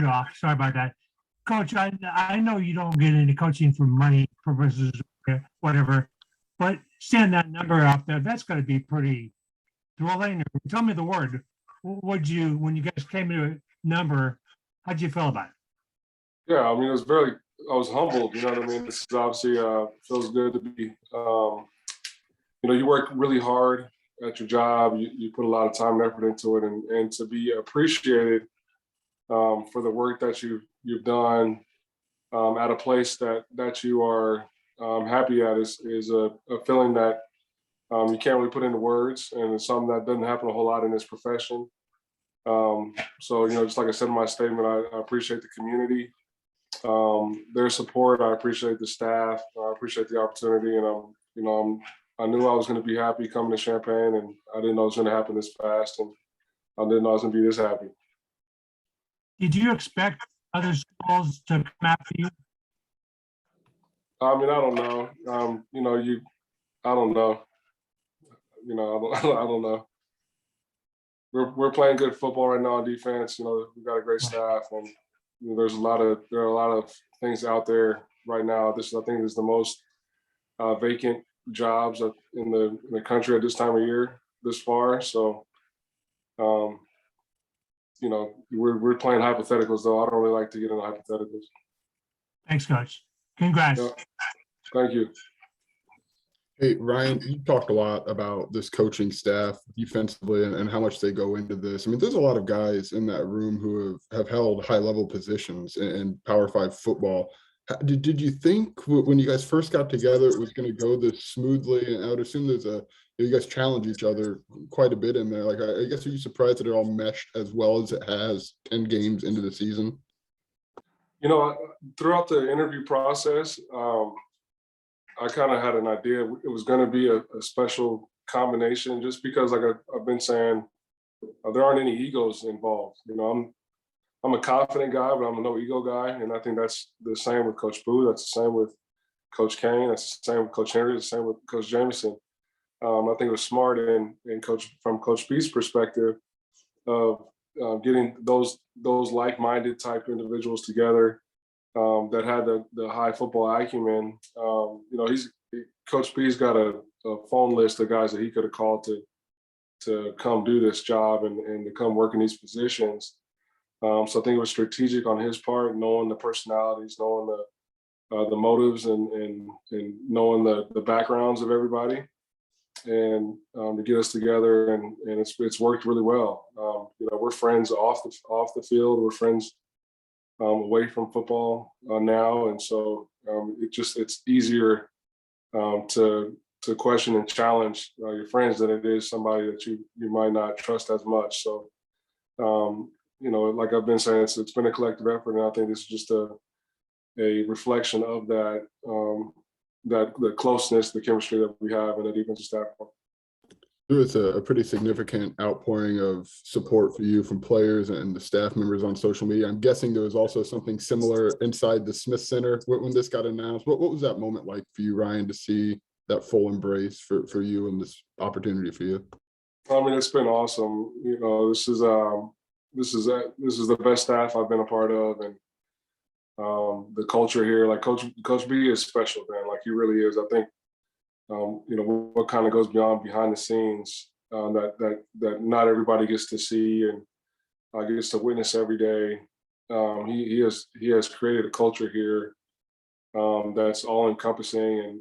off. Sorry about that. Coach, I know you don't get into coaching for money purposes, whatever, but stand that number out there, that's got to be pretty thrilling. Tell me the word. Would you, when you guys came to a number, how'd you feel about it? Yeah, I mean, I was humbled, you know what I mean? This is obviously, feels good to be, you work really hard at your job. You put a lot of time and effort into it, and to be appreciated for the work that you've done at a place that you are happy at is a feeling that you can't really put into words, and it's something that doesn't happen a whole lot in this profession. So, just like I said in my statement, I appreciate the community, their support. I appreciate the staff. I appreciate the opportunity, and I knew I was going to be happy coming to Champaign, and I didn't know it was going to happen this fast, and I didn't know I was going to be this happy. Did you expect other schools to come after you? I mean, I don't know. I don't know. I don't know. We're playing good football right now on defense. We've got a great staff, and there are a lot of things out there right now. I think is the most vacant jobs in the country at this time of year this far. So, we're playing hypotheticals, though. I don't really like to get into hypotheticals. Thanks, Coach. Congrats. Yeah. Thank you. Hey, Ryan, you talked a lot about this coaching staff defensively and how much they go into this. I mean, there's a lot of guys in that room who have held high-level positions in Power 5 football. Did you think when you guys first got together it was going to go this smoothly? And I would assume you guys challenge each other quite a bit in there. Like, I guess, are you surprised that it all meshed as well as it has 10 games into the season? Throughout the interview process, I kind of had an idea it was going to be a special combination, just because, like I've been saying, there aren't any egos involved. I'm a confident guy, but I'm a no ego guy, and I think that's the same with Coach Boo. That's the same with Coach Kane. That's the same with Coach Henry. That's the same with Coach Jameson. I think it was smart from Coach B's perspective of getting those like-minded type individuals together. That had the high football acumen. Coach B's got a phone list of guys that he could have called to come do this job and to come work in these positions. So I think it was strategic on his part, knowing the personalities, knowing the motives, and knowing the backgrounds of everybody, and to get us together, and it's worked really well. We're friends off the field. We're friends away from football now, and so it's easier to question and challenge your friends than it is somebody that you might not trust as much. So, like I've been saying, it's been a collective effort, and I think this is just a reflection of that the closeness, the chemistry that we have in the defensive staff. There was a pretty significant outpouring of support for you from players and the staff members on social media. I'm guessing there was also something similar inside the Smith Center when this got announced. What was that moment like for you, Ryan, to see that full embrace for you and this opportunity for you? I mean, it's been awesome. This is the best staff I've been a part of, and the culture here, like Coach B is special, man. Like, he really is. I think what kind of goes behind the scenes that not everybody gets to see and gets to witness every day. He has created a culture here that's all encompassing,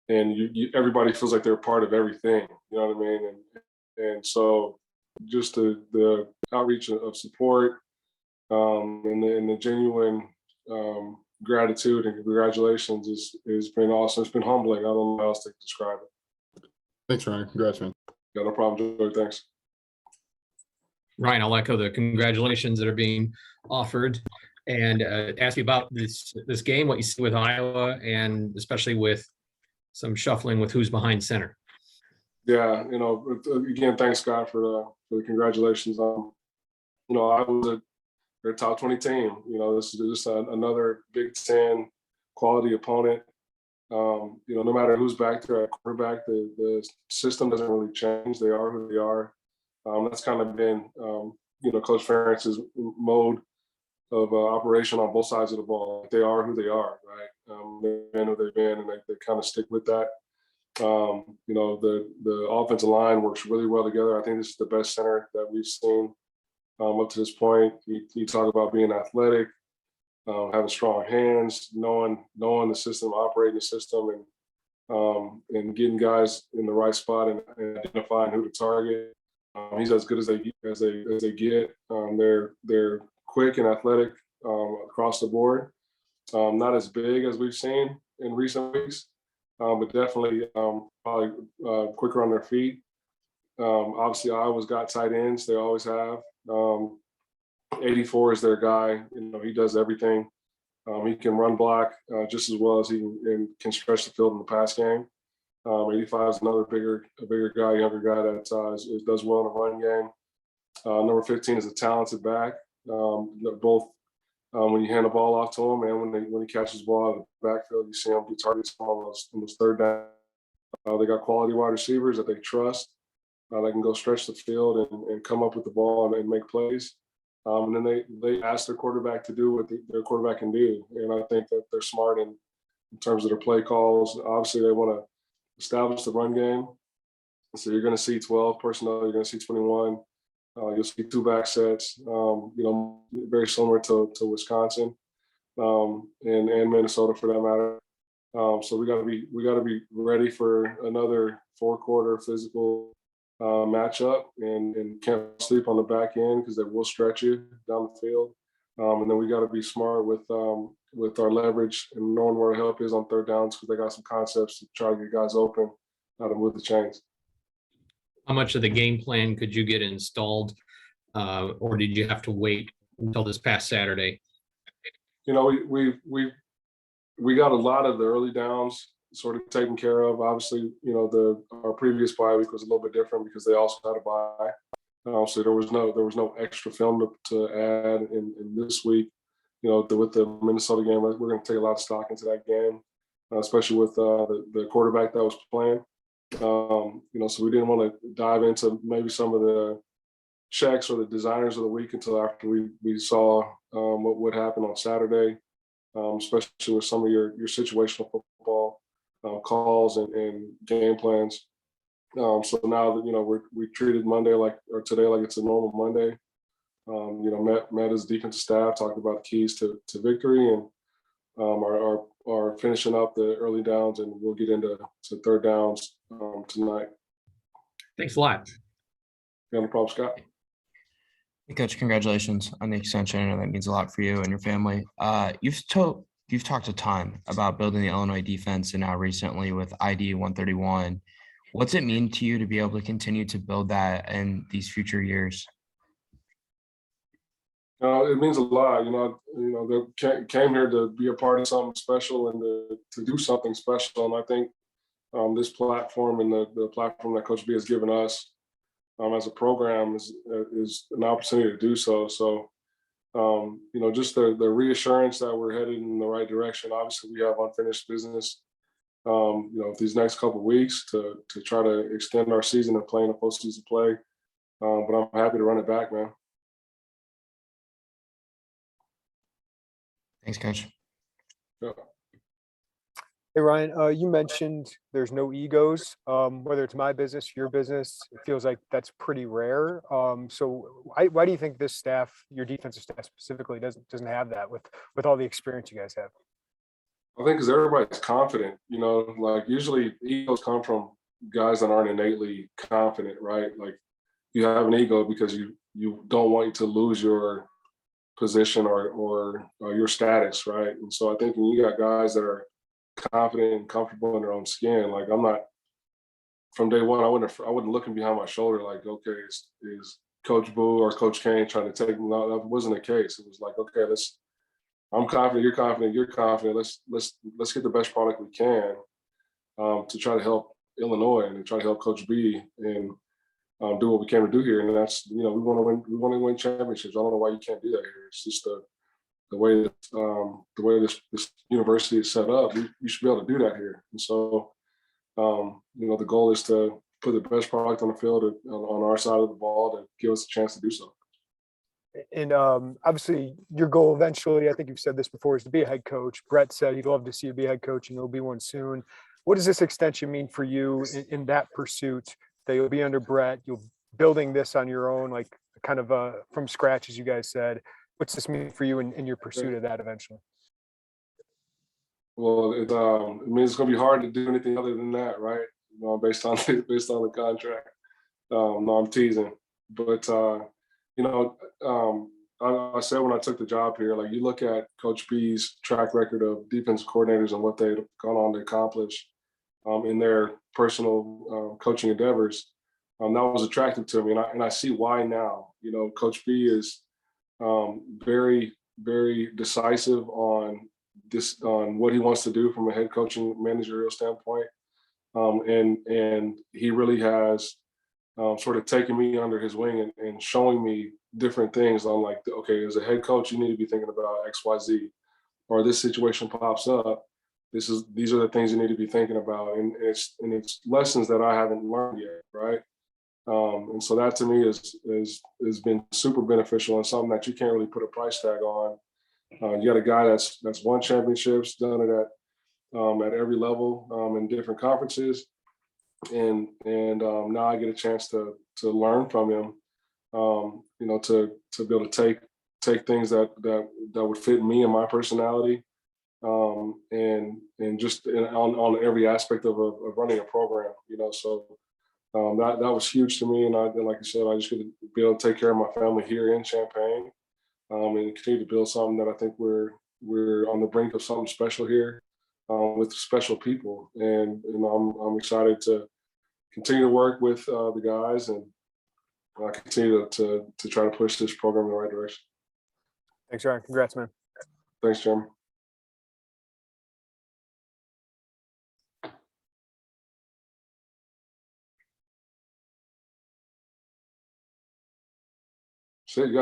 and everybody feels like they're a part of everything. You know what I mean? And so just the outreach of support and the genuine gratitude and congratulations has been awesome. It's been humbling. I don't know how else to describe it. Thanks, Ryan. Congrats, man. Yeah, no problem, Joey. Thanks. Ryan, I'll echo the congratulations that are being offered, and ask you about this game, what you see with Iowa, and especially with some shuffling with who's behind center. Yeah, again, thanks, Scott, for the congratulations. I was their top 20 team. This is just another Big Ten quality opponent. No matter who's back there at quarterback, the system doesn't really change. They are who they are. That's kind of been Coach Ferentz's mode of operation on both sides of the ball. They are who they are, right? They've been who they've been, and they kind of stick with that. The offensive line works really well together. I think this is the best center that we've seen up to this point. You talk about being athletic, having strong hands, knowing the system, operating the system, and getting guys in the right spot and identifying who to target. He's as good as they get. They're quick and athletic across the board. Not as big as we've seen in recent weeks, but definitely probably quicker on their feet. Obviously, Iowa's got tight ends; they always have. 84 is their guy. He does everything. He can run block just as well as he can stretch the field in the pass game. 85 is another bigger guy, younger guy that does well in the run game. Number 15 is a talented back. Both when you hand the ball off to him and when he catches the ball out of the backfield, you see him get targets on those third down. They got quality wide receivers that they trust. They can go stretch the field and come up with the ball and make plays. And then they ask their quarterback to do what their quarterback can do. And I think that they're smart in terms of their play calls. Obviously, they want to establish the run game. So you're going to see 12 personnel. You're going to see 21. You'll see 2 back sets, very similar to Wisconsin and Minnesota for that matter. So we got to be ready for another 4-quarter physical matchup and can't sleep on the back end because they will stretch you down the field. And then we got to be smart with our leverage and knowing where help is on third downs because they got some concepts to try to get guys open, how to move the chains. How much of the game plan could you get installed, or did you have to wait until this past Saturday? We got a lot of the early downs sort of taken care of. Obviously, our previous bye week was a little bit different because they also had a bye, so there was no extra film to add in this week. With the Minnesota game, we're going to take a lot of stock into that game, especially with the quarterback that was playing. So we didn't want to dive into maybe some of the checks or the designers of the week until after we saw what would happen on Saturday, especially with some of your situational football calls and game plans. So now that we treated today like it's a normal Monday. Met his defensive staff, talked about the keys to victory, and are finishing up the early downs, and we'll get into third downs tonight. Thanks a lot. No problem, Scott. Hey, Coach, congratulations on the extension. I know that means a lot for you and your family. You've talked a ton about building the Illinois defense, and now recently with ID 131. What's it mean to you to be able to continue to build that in these future years? It means a lot. They came here to be a part of something special and to do something special. And I think this platform and the platform that Coach B has given us as a program is an opportunity to do so. So, just the reassurance that we're headed in the right direction. Obviously, we have unfinished business, these next couple of weeks to try to extend our season and play in a postseason play. But I'm happy to run it back, man. Thanks, Coach. Yeah. Hey, Ryan, you mentioned there's no egos, whether it's my business, your business. It feels like that's pretty rare. So why do you think this staff, your defensive staff specifically, doesn't have that with all the experience you guys have? I think because everybody's confident, like usually egos come from guys that aren't innately confident, right? Like you have an ego because you don't want to lose your position or your status, right? And so I think when you got guys that are confident and comfortable in their own skin, like I'm not from day one, I wasn't looking behind my shoulder like, okay, is Coach Boo or Coach Kane trying to take me? No, that wasn't the case. It was like, okay, I'm confident, you're confident. Let's get the best product we can to try to help Illinois and to try to help Coach B and do what we came to do here. And that's, we want to win championships. I don't know why you can't do that here. It's just the way this university is set up. You should be able to do that here. And so, the goal is to put the best product on the field on our side of the ball to give us a chance to do so. And obviously, your goal eventually, I think you've said this before, is to be a head coach. Brett said he'd love to see you be a head coach, and you'll be one soon. What does this extension mean for you in that pursuit? That you'll be under Brett, you'll building this on your own, like kind of from scratch, as you guys said. What's this mean for you in your pursuit of that eventually? Well, it means it's gonna be hard to do anything other than that, right? Based on based on the contract. No, I'm teasing, but you know, I said when I took the job here, like you look at Coach B's track record of defensive coordinators and what they've gone on to accomplish in their personal coaching endeavors. That was attractive to me, and I see why now. You know, Coach B is very, very decisive on this on what he wants to do from a head coaching managerial standpoint, and he really has sort of taking me under his wing and showing me different things. I'm like, okay, as a head coach, you need to be thinking about X, Y, Z, or this situation pops up. These are the things you need to be thinking about, and it's lessons that I haven't learned yet, right? And so that to me has been super beneficial and something that you can't really put a price tag on. You got a guy that's won championships, done it at every level in different conferences, and now I get a chance to learn from him. You know, to be able to take things that would fit me and my personality, and just on every aspect of running a program. You know, so that was huge to me, and like I said, I just get to be able to take care of my family here in Champaign, and continue to build something that I think we're on the brink of something special here, with special people, and I'm excited to continue to work with the guys and continue to try to push this program in the right direction. Thanks, Ryan. Congrats, man. Thanks, Jeremy. See you guys.